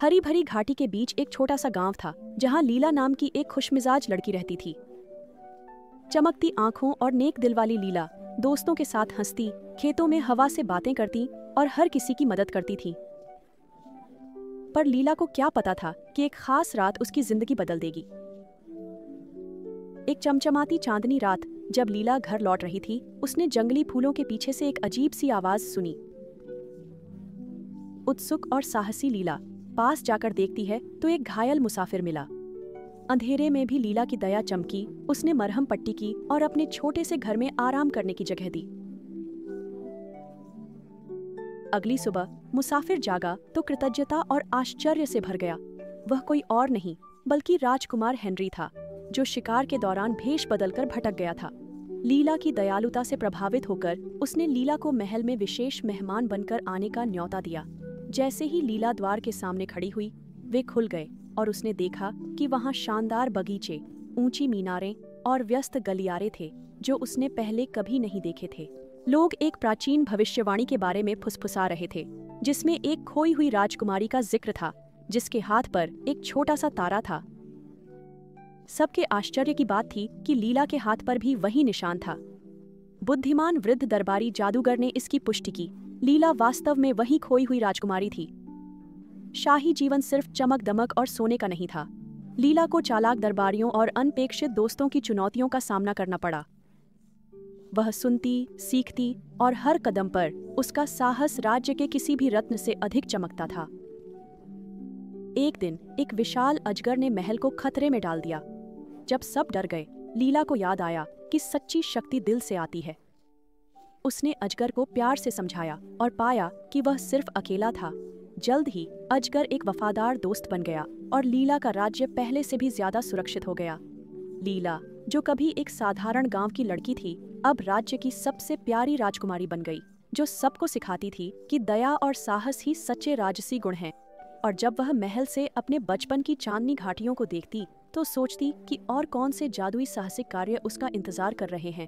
हरी भरी घाटी के बीच एक छोटा सा गांव था जहां लीला नाम की एक खुशमिजाज लड़की रहती थी। चमकती आंखों और नेक दिल वाली लीला दोस्तों के साथ हंसती, खेतों में हवा से बातें करती और हर किसी की मदद करती थी। पर लीला को क्या पता था कि एक खास रात उसकी जिंदगी बदल देगी। एक चमचमाती चांदनी रात जब लीला घर लौट रही थी, उसने जंगली फूलों के पीछे से एक अजीब सी आवाज सुनी। उत्सुक और साहसी लीला पास जाकर देखती है तो एक घायल मुसाफिर मिला। अंधेरे में भी लीला की दया चमकी। उसने मरहम पट्टी की और अपने छोटे से घर में आराम करने की जगह दी। अगली सुबह मुसाफिर जागा तो कृतज्ञता और आश्चर्य से भर गया। वह कोई और नहीं बल्कि राजकुमार हेनरी था, जो शिकार के दौरान भेष बदलकर भटक गया था। लीला की दयालुता से प्रभावित होकर उसने लीला को महल में विशेष मेहमान बनकर आने का न्योता दिया। जैसे ही लीला द्वार के सामने खड़ी हुई, वे खुल गए और उसने देखा कि वहां शानदार बगीचे, ऊंची मीनारें और व्यस्त गलियारे थे जो उसने पहले कभी नहीं देखे थे। लोग एक प्राचीन भविष्यवाणी के बारे में फुसफुसा रहे थे, जिसमें एक खोई हुई राजकुमारी का जिक्र था जिसके हाथ पर एक छोटा सा तारा था। सबके आश्चर्य की बात थी कि लीला के हाथ पर भी वही निशान था। बुद्धिमान वृद्ध दरबारी जादूगर ने इसकी पुष्टि की। लीला वास्तव में वही खोई हुई राजकुमारी थी। शाही जीवन सिर्फ चमक दमक और सोने का नहीं था। लीला को चालाक दरबारियों और अनपेक्षित दोस्तों की चुनौतियों का सामना करना पड़ा। वह सुनती, सीखती और हर कदम पर उसका साहस राज्य के किसी भी रत्न से अधिक चमकता था। एक दिन एक विशाल अजगर ने महल को खतरे में डाल दिया। जब सब डर गए, लीला को याद आया कि सच्ची शक्ति दिल से आती है। उसने अजगर को प्यार से समझाया और पाया कि वह सिर्फ अकेला था। जल्द ही अजगर एक वफादार दोस्त बन गया और लीला का राज्य पहले से भी ज्यादा सुरक्षित हो गया। लीला, जो कभी एक साधारण गांव की लड़की थी, अब राज्य की सबसे प्यारी राजकुमारी बन गई, जो सबको सिखाती थी कि दया और साहस ही सच्चे राजसी गुण हैं। और जब वह महल से अपने बचपन की चांदनी घाटियों को देखती तो सोचती कि और कौन से जादुई साहसिक कार्य उसका इंतजार कर रहे हैं।